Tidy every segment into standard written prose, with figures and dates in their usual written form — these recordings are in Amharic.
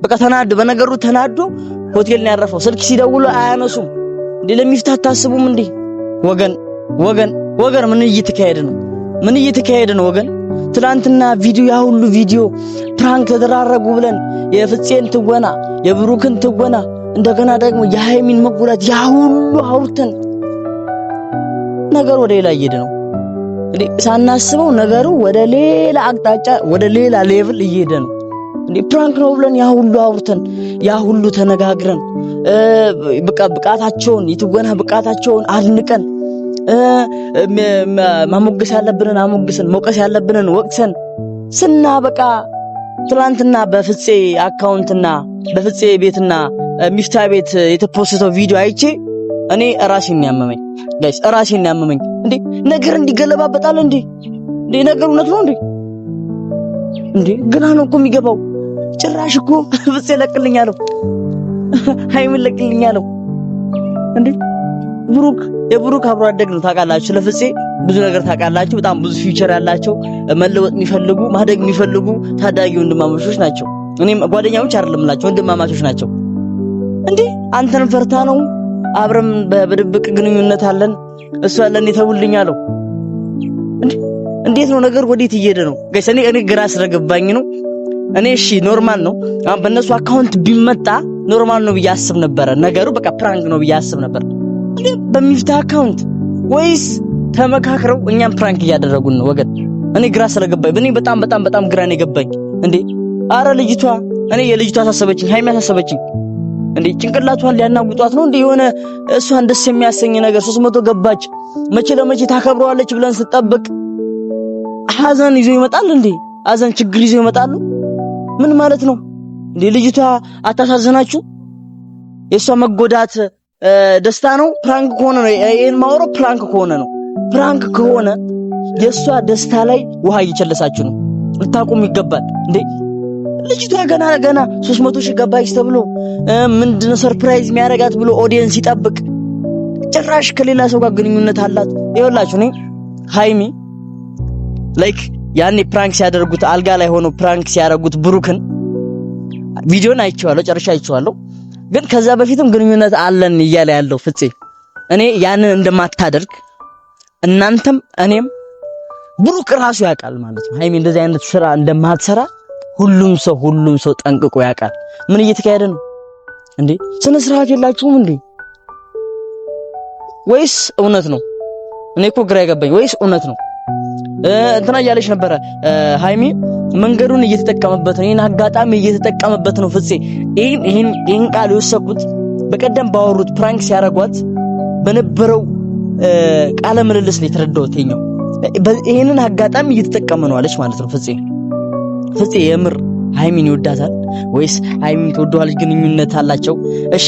በቃ ተናዶ በነገሩ ተናዶ ሆቴል ነው ያረፈው። ስልክ ሲደውሉ አያነሱም። እንዴ ለሚፍታ አታስቡም እንዴ? ወገን ምን እየተካሄደ ነው? ምን እየተካሄደ ነው ወገን? ትላንትና ቪዲዮ ያ ሁሉ ቪዲዮ ፕራንክ ተደራረጉ ብለን የፍፄን ትወና የብሩክን ትወና እንደገና ደግሞ የሃይሚን መጉላት ያ ሁሉ አውርተን ነገር ወደ ሌላ እየሄደ ነው። እንዴ ሳናስበው ነገሩ ወደ ሌላ አቅጣጫ ወደ ሌላ ሌቭል እየሄደ ነው። እንዴ ፕራንክ ነው ብለን ያ ሁሉ አውርተን ያ ሁሉ ተነጋግረን ብቃታቸውን የትወና ብቃታቸውን አድንቀን ማሞገስ ያለብንን አሞገስን መውቀስ ያለብንን ወቅሰን ስናበቃ ትላንትና በፍፄ አካውንትና በፍፄ ቤትና ሚፍታ ቤት የተፖስተው ቪዲዮ አይቼ እኔ ራሴን ያመመኝ ጋይስ ራሴን ያመመኝ። እንዴ ነገር እንዲገለባበጣል እንዴ ነገር እውነት ነው እንዴ ግና ነው እኮ የሚገባው። ጭራሽ እኮ ፍፄ ለቅልኛለሁ ሃይሚን ለቅልኛለሁ እንዴ የብሩክ አብሮ አደግ ነው ታውቃላችሁ። ለፍፄ ብዙ ነገር ታውቃላችሁ። በጣም ብዙ ፊውቸር ያላቸው መለወጥ የሚፈልጉ ማደግ የሚፈልጉ ታዳጊ ወንድማማቾች ናቸው። እኔም ጓደኛሞች አይደለምላቸው ወንድማማቾች ናቸው። እንዴ አንተን ፈርታ ነው አብረን በድብቅ ግንኙነት አለን እሱ ያለን ይተውልኛለሁ። እንዴት ነው ነገር ወዴት እየሄደ ነው ጋይስ? እኔ ግራ ስለገባኝ ነው። እኔ እሺ ኖርማል ነው አሁን በእነሱ አካውንት ቢመጣ ኖርማል ነው ብዬ አስብ ነበር። ነገሩ በቃ ፕራንክ ነው ብዬ አስብ ነበር። እንዴ በሚፍታ አካውንት ወይስ ተመካክረው እኛም ፕራንክ እያደረጉን ነው ወገን? እኔ ግራ ስለገባኝ እኔ በጣም ግራ ነው የገባኝ። እንዴ አረ ልጅቷ እኔ የልጅቷ አሳሰበችኝ፣ ሃይሚ አሳሰበችኝ። እንዴ ጭንቅላቷን ሊያናውጧት ነው እንዴ? የሆነ እሷን ደስ የሚያሰኝ ነገር 300 ገባች መቼ ለመቼ ታከብረዋለች ብለን ስጠብቅ ሐዘን ይዞ ይመጣል እንዴ? ሐዘን ችግር ይዞ ይመጣሉ። ምን ማለት ነው እንዴ? ልጅቷ አታሳዝናችሁ? የሷ መጎዳት ደስታ ነው? ፕራንክ ከሆነ ነው ይሄን ማውራት። ፕራንክ ከሆነ የሷ ደስታ ላይ ውሃ እየቸለሳችሁ ነው። ልታቆም ይገባል እንዴ? ልጅቷ ገና 300,000 ገባች ተብሎ ምንድነው ሰርፕራይዝ የሚያረጋት ብሎ ኦዲየንስ ይጠብቅ። ጭራሽ ከሌላ ሰው ጋር ግንኙነት አላት። ይኸውላችሁ እኔ ሃይሚ ላይክ ያኔ ፕራንክ ሲያደርጉት አልጋ ላይ ሆኖ ፕራንክ ሲያደርጉት ብሩክን ቪዲዮን አይቼዋለሁ፣ ጨርሻ አይቼዋለሁ። ግን ከዛ በፊትም ግንኙነት አለን እያለ ያለው ፍፄ እኔ ያንን እንደማታደርግ እናንተም እኔም ብሩክ ራሱ ያውቃል ማለት ነው። ሃይሚ እንደዚህ አይነት ስራ እንደማትሰራ ሁሉም ሰው ጠንቅቆ ያውቃል። ምን እየተካሄደ ነው እንዴ? ስነ ስርዓት የላችሁም እንዴ? ወይስ እውነት ነው? እኔ እኮ ግራ ይገባኝ። ወይስ እውነት ነው? እንትና እያለች ነበረ ሃይሚ መንገዱን እየተጠቀመበት ነው። ይሄን አጋጣሚ እየተጠቀመበት ነው ፍፄ። ይሄን ቃል የወሰድኩት በቀደም ባወሩት ፕራንክ ሲያረጓት በነበረው ቃለ ምልልስ ላይ ተረዳሁት። ይሄንን አጋጣሚ እየተጠቀመ ነው አለች ማለት ነው ፍፄ የምር ሃይሚን ይወዳታል ወይስ ሃይሚን ትወደዋለች? ግንኙነት አላቸው። እሺ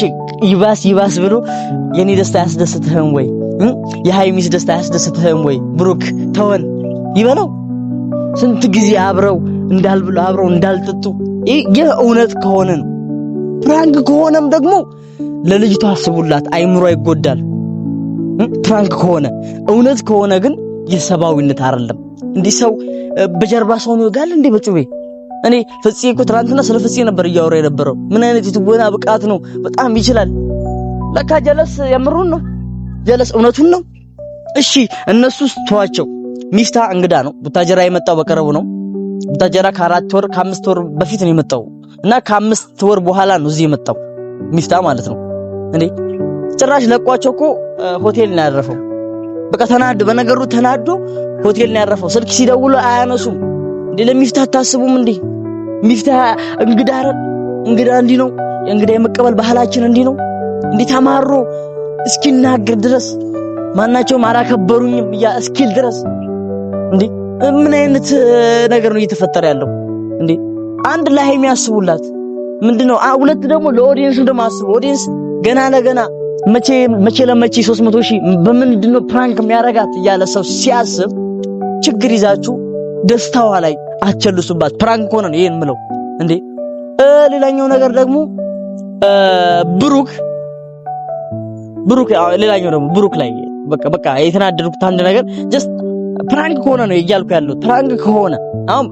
ይባስ ብሎ የኔ ደስታ ያስደስትህም ወይ የሃይሚስ ደስታ ያስደስትህም ወይ? ብሩክ ተወን ይበለው። ስንት ጊዜ አብረው እንዳልጠጡ ይሄ እውነት ከሆነ ነው። ፕራንክ ከሆነም ደግሞ ለልጅቷ አስቡላት፣ አይምሮ ይጎዳል። ፕራንክ ከሆነ እውነት ከሆነ ግን የሰባዊነት አይደለም። እንዲህ ሰው በጀርባ ሰው ነው ይጋል እንዴ በጩቤ? እኔ ፍፄ እኮ ትናንትና ስለ ፍፄ ነበር እያወራ የነበረው። ምን አይነት የትወና ብቃት ነው! በጣም ይችላል። ለካ ጀለስ የምሩን ነው፣ ጀለስ እውነቱን ነው። እሺ እነሱስ ተዋቸው። ሚፍታ እንግዳ ነው። ቡታጀራ የመጣው በቀረቡ ነው። ቡታጀራ ከ4 ወር ከ5 ወር በፊት ነው የመጣው እና ከ5 ወር በኋላ ነው እዚህ የመጣው ሚፍታ ማለት ነው። እንዴ ጭራሽ ለቋቸው እኮ ሆቴል ነው ያረፈው። በቃ በነገሩ ተናዶ ሆቴል ነው ያረፈው። ስልክ ሲደውሉ አያነሱም። እንዴ ለሚፍታ አታስቡም እንዴ? ሚፍታ እንግዳ እንዲህ ነው። የእንግዳ የመቀበል ባህላችን እንዲህ ነው። እንዴ ተማሮ እስኪናገር ድረስ ማናቸውም አላከበሩኝም እስኪል ድረስ እንዴ ምን አይነት ነገር ነው እየተፈጠረ ያለው? እንዴ አንድ ለሃይሚ ያስቡላት ምንድነው? ሁለት ደግሞ ለኦዲየንሱ ደግሞ አስቡ። ኦዲየንስ ገና ለገና መቼ ለመቼ 300,000 በምንድነው ፕራንክ የሚያረጋት እያለ ሰው ሲያስብ ችግር ይዛችሁ ደስታዋ ላይ አትቸልሱባት። ፕራንክ ሆነ ነው ይሄን ምለው እንዴ። ሌላኛው ነገር ደግሞ ብሩክ ሌላኛው ደግሞ ብሩክ ላይ በቃ የተናደድኩት አንድ ነገር ጀስት ፕራንክ ከሆነ ነው እያልኩ ያለው። ፕራንክ ከሆነ አሁን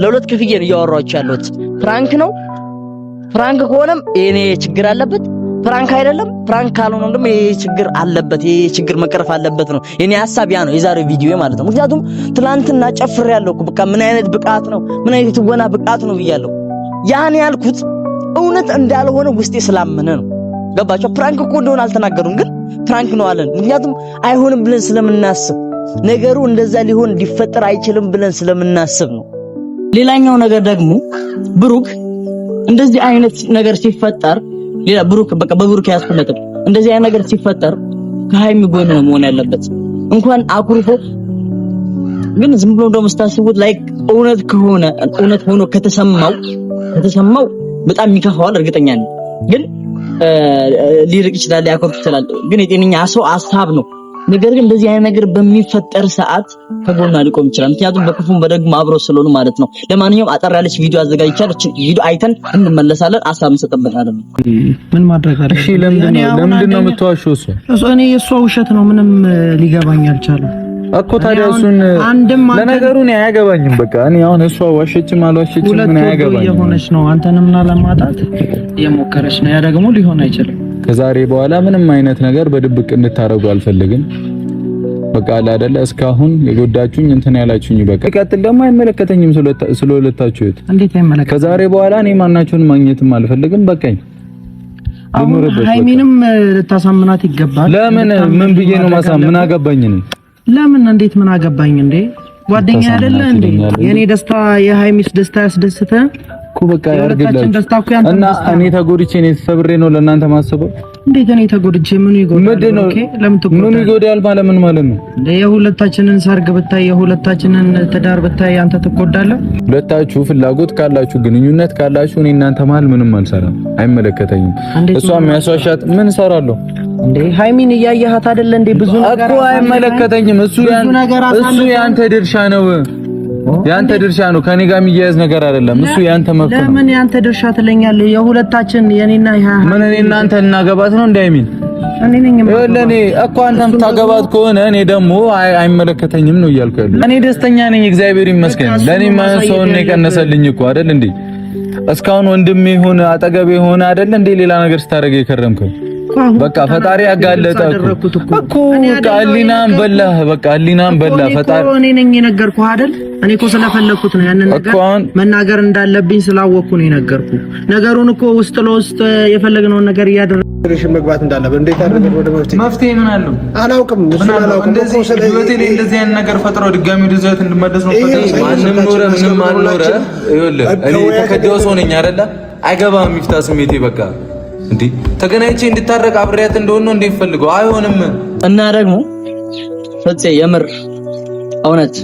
ለሁለት ከፍዬ ነው እያወራችሁ ያለሁት። ፕራንክ ነው ፍራንክ ከሆነም የኔ ችግር አለበት፣ ፍራንክ አይደለም ፍራንክ ካልሆነ ደግሞ ይሄ ችግር አለበት፣ ይሄ ችግር መቀረፍ አለበት ነው የኔ ሐሳብ። ያ ነው የዛሬው ቪዲዮ ማለት ነው። ምክንያቱም ትላንትና ጨፍሬያለሁ እኮ በቃ ምን አይነት ብቃት ነው ምን አይነት ትወና ብቃት ነው ብያለሁ። ያን ያልኩት እውነት እንዳልሆነ ውስጤ ስላመነ ነው። ገባችሁ? ፍራንክ እኮ እንደሆነ አልተናገሩም፣ ግን ፍራንክ ነው አለን። ምክንያቱም አይሆንም ብለን ስለምናስብ ነገሩ እንደዛ ሊሆን ሊፈጠር አይችልም ብለን ስለምናስብ ነው። ሌላኛው ነገር ደግሞ ብሩክ እንደዚህ አይነት ነገር ሲፈጠር ሌላ ብሩክ በቃ በብሩክ ያስፈልጋል። እንደዚህ አይነት ነገር ሲፈጠር ከሃይሚ ጎን ነው መሆን ያለበት። እንኳን አኩርፎ ግን ዝም ብሎ ደግሞ ስታስቡት ላይክ እውነት ከሆነ እውነት ሆኖ ከተሰማው በጣም ይከፋዋል፣ እርግጠኛ ነኝ። ግን ሊርቅ ይችላል፣ ሊያኮርፍ ይችላል። ግን የጤነኛ ሰው ሐሳብ ነው። ነገር ግን እንደዚህ አይነት ነገር በሚፈጠር ሰዓት ከጎና ሊቆም ይችላል። ምክንያቱም በክፉም በደግሞ አብሮ ስለሆኑ ማለት ነው። ለማንኛውም አጠር ያለች ቪዲዮ አዘጋጅቻለሁ። ቪዲዮ አይተን እንመለሳለን። ሐሳብ እንሰጥበታለን። ምን ማድረግ አለ? እሺ፣ ለምንድን ነው የምትዋሸው? እሱ እኔ የሷ ውሸት ነው ምንም ሊገባኝ አልቻለም እኮ። ታዲያ እሱን ለነገሩ እኔ አያገባኝም። በቃ እኔ አሁን እሷ ዋሸችም አልዋሸችም ምን አያገባኝም። የሆነች ነው አንተንም ለማጣት የሞከረች ነው። ያ ደግሞ ሊሆን አይችልም። ከዛሬ በኋላ ምንም አይነት ነገር በድብቅ እንድታረጉ አልፈልግም። በቃ አይደለ እስካሁን የጎዳችሁኝ እንትን ያላችሁኝ በቃ ይቀጥል። ደግሞ አይመለከተኝም ስለሁለታችሁ። እንዴት አይመለከተኝም? ከዛሬ በኋላ እኔ ማናችሁን ማግኘትም አልፈልግም። በቃኝ። ሃይሚንም ልታሳምናት ይገባል። ለምን ምን ብዬ ነው ማሳምን? ምን አገባኝ ነው? ለምን እንዴት ምን አገባኝ እንዴ? ጓደኛ አይደለ እንዴ? የኔ ደስታ የሃይሚስ ደስታ ያስደስተ እኮ በቃ ያርግልኝ። እና እኔ ተጎድቼ ነው ተሰብሬ ነው ለእናንተ ማሰበው። እንዴት እኔ ተጎድቼ ምን ይጎዳል? ኦኬ ለምን ትጎዳለህ? ምን ይጎዳል ማለት ምን ማለት ነው? የሁለታችንን ሰርግ ብታይ የሁለታችንን ትዳር ብታይ አንተ ትጎዳለህ? ሁለታችሁ ፍላጎት ካላችሁ ግንኙነት ካላችሁ እኔ እናንተ መሀል ምንም አልሰራም፣ አይመለከተኝም። እሷ የሚያስዋሻት ምን እሰራለሁ እንዴ? ሃይሚን እያየሃት አይደለ እንዴ? ብዙ ነገር እኮ አይመለከተኝም። እሱ ያንተ ድርሻ ነው፣ ያንተ ድርሻ ነው። ከኔ ጋር የሚያያዝ ነገር አይደለም። እሱ ያንተ መብት ነው። ለምን ያንተ ድርሻ ትለኛለህ? የሁለታችን የኔና ምን እኔ እናንተ እናገባት ነው እንዳይሚን እኔ ነኝ ለኔ እኮ አንተም ታገባት ከሆነ እኔ ደግሞ አይመለከተኝም ነው እያልኩ ያለው። እኔ ደስተኛ ነኝ፣ እግዚአብሔር ይመስገን። ለኔ ማን ሰው ነው የቀነሰልኝ እኮ አይደል እንዴ? እስካሁን ወንድሜ ሆነ አጠገቤ ሆነ አይደል እንዴ? ሌላ ነገር ስታደርግ የከረምከው በቃ ፈጣሪ ያጋለጠ እኮ ቃሊናም በላህ። በቃ ቃሊናም በላህ ፈጣሪ። እኔ ነኝ የነገርኩህ አይደል? እኔ እኮ ስለፈለኩት ነው ያንን ነገር መናገር እንዳለብኝ ስላወቅኩ ነው የነገርኩህ። ነገሩን እኮ ውስጥ ለውስጥ የፈለግነውን ነገር እያደረግሽ መግባት እንዳለበት እንዴት አደረገ? ወደ መፍትሄ ምን አለው አላውቅም። እንደዚህ ህይወቴ ላይ እንደዚህ አይነት ነገር ፈጥሮ ድጋሚ ወደ ዘት እንድመለስ ነው ፈጥሮ ማንም ኖረ ምንም አልኖረ ይኸውልህ እኔ ተከደው ሰው ነኝ አይደለ? አይገባም ይፍታ ስሜቴ በቃ እንዴ ተገናኝቼ እንድታረቅ አብሬያት እንደሆነ ነው እንደሚፈልገው አይሆንም። እና ደግሞ ፍፄ የምር እውነት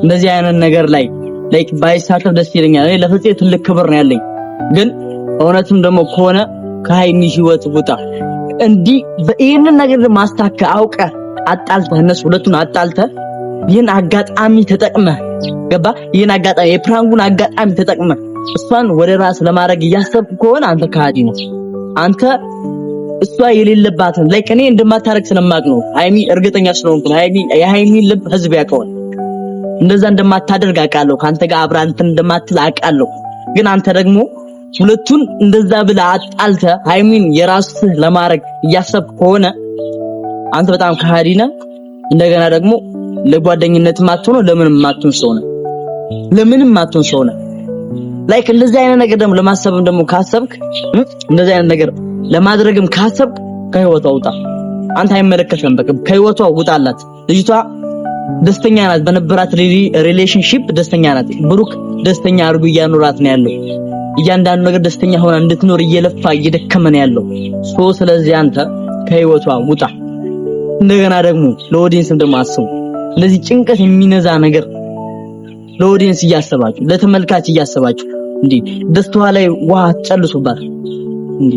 እንደዚህ አይነት ነገር ላይ ላይክ ባይሳተፍ ደስ ይለኛል። እኔ ለፍፄ ትልቅ ክብር ነው ያለኝ። ግን እውነትም ደግሞ ከሆነ ከሃይሚ ህይወት ውጣ። እንዲህ በይሄንን ነገር ማስተካከ አውቀ አጣልተህ እነሱ ሁለቱን አጣልተህ ይህን አጋጣሚ ተጠቅመህ ገባ ይህን አጋጣሚ የፕራንጉን አጋጣሚ ተጠቅመህ እሷን ወደ ራስ ለማድረግ እያሰብክ ከሆነ አንተ ከሃዲ ነህ። አንተ እሷ የሌለባትን ላይክ እኔ እንደማታረግ ስለማቅ ነው ሃይሚ እርግጠኛ ስለሆንኩ ነው። የሃይሚ ልብ ህዝብ ያውቀዋል። እንደዛ እንደማታደርግ አውቃለሁ። ካንተ ጋር አብራ እንትን እንደማትል አውቃለሁ። ግን አንተ ደግሞ ሁለቱን እንደዛ ብለህ አጣልተህ ሃይሚን የራስህ ለማድረግ እያሰብክ ከሆነ አንተ በጣም ከሃዲ ነህ። እንደገና ደግሞ ለጓደኝነት ማትሆነው ለምንም ማትሆን ሰው ነህ። ለምንም ማትሆን ሰው ነህ። ላይክ እንደዚህ አይነት ነገር ደግሞ ለማሰብም ደግሞ ካሰብክ እንደዚህ አይነት ነገር ለማድረግም ካሰብክ ከህይወቷ ውጣ። አንተ አይመለከትም። በቃ ከህይወቷ ውጣላት። ልጅቷ ደስተኛ ናት፣ በነበራት ሪሌሽንሺፕ ደስተኛ ናት። ብሩክ ደስተኛ አድርጎ እያኖራት ነው ያለው። እያንዳንዱ ነገር ደስተኛ ሆና እንድትኖር እየለፋ እየደከመ ነው ያለው። ስለዚህ አንተ ከህይወቷ ውጣ። እንደገና ደግሞ ለኦዲየንስም ደግሞ አስቡ። እንደዚህ ጭንቀት የሚነዛ ነገር ለኦዲየንስ እያሰባችሁ ለተመልካች እያሰባችሁ እንዴ ደስታዋ ላይ ውሃ ጨልሱባት እንዴ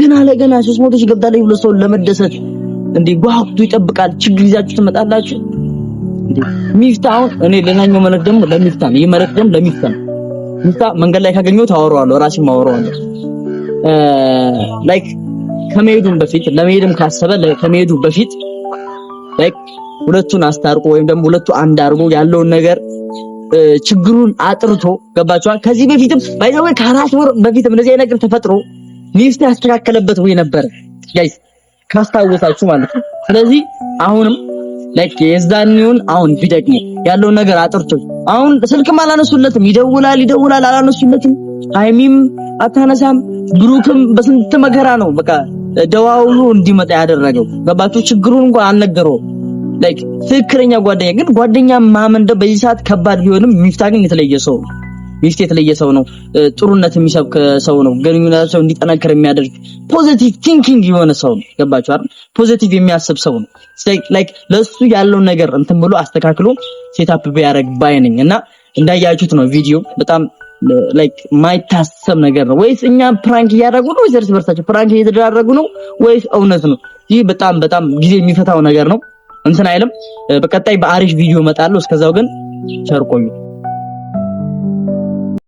ገና 300 ሺህ ገብታለች ብሎ ሰው ለመደሰት እንዴ ጓጉቶ ይጠብቃል። ችግር ይዛችሁ ትመጣላችሁ እንዴ። ሚፍታው እኔ ለናኛው መልእክት ደግሞ ለሚፍታ ነው የመልእክት ደግሞ ለሚፍታ ነው። ሚፍታ መንገድ ላይ ካገኘው ታወራዋለሁ፣ ራሴን ማወራዋለሁ። ላይክ ከመሄዱም በፊት ለመሄድም ካሰበ ከመሄዱ በፊት ላይክ ሁለቱን አስታርቆ ወይም ደግሞ ሁለቱ አንድ አድርጎ ያለውን ነገር ችግሩን አጥርቶ ገባችኋል። ከዚህ በፊትም ባይዘው ከአራት ወር በፊትም እንደዚህ አይነት ነገር ተፈጥሮ ሚስት ያስተካከለበት ወይ ነበር ጋይስ ካስታወሳችሁ ማለት ነው። ስለዚህ አሁንም ላይክ የዛኔውን አሁን ቢደግም ያለውን ነገር አጥርቶ አሁን ስልክም አላነሱለትም፣ ይደውላል አላነሱለትም። ሃይሚም አታነሳም፣ ብሩክም በስንት መከራ ነው በቃ ደዋውሉ እንዲመጣ ያደረገው ገባችሁ። ችግሩን እንኳን አልነገረውም። ላይክ ትክክለኛ ጓደኛ ግን ጓደኛ ማመን በዚህ ሰዓት ከባድ ቢሆንም ሚፍታ ግን የተለየ ሰው ነው። ሚፍታ የተለየ ሰው ነው። ጥሩነት የሚሰብክ ሰው ነው። ግንኙነታቸው እንዲጠናከር የሚያደርግ ፖዚቲቭ ቲንኪንግ የሆነ ሰው ነው። ገባችሁ አይደል? ፖዚቲቭ የሚያስብ ሰው ነው። ላይክ ለሱ ያለው ነገር እንትን ብሎ አስተካክሎ ሴትአፕ ቢያደርግ ባይነኝ እና እንዳያችሁት ነው ቪዲዮ በጣም ላይክ ማይታሰብ ነገር ነው። ወይስ እኛ ፕራንክ እያደረጉ ነው ወይስ እርስ በርሳቸው ፕራንክ እየተደራረጉ ነው ወይስ እውነት ነው? ይህ በጣም ጊዜ የሚፈታው ነገር ነው። እንትን አይልም። በቀጣይ በአሪፍ ቪዲዮ እመጣለሁ። እስከዛው ግን ቸር ቆዩ።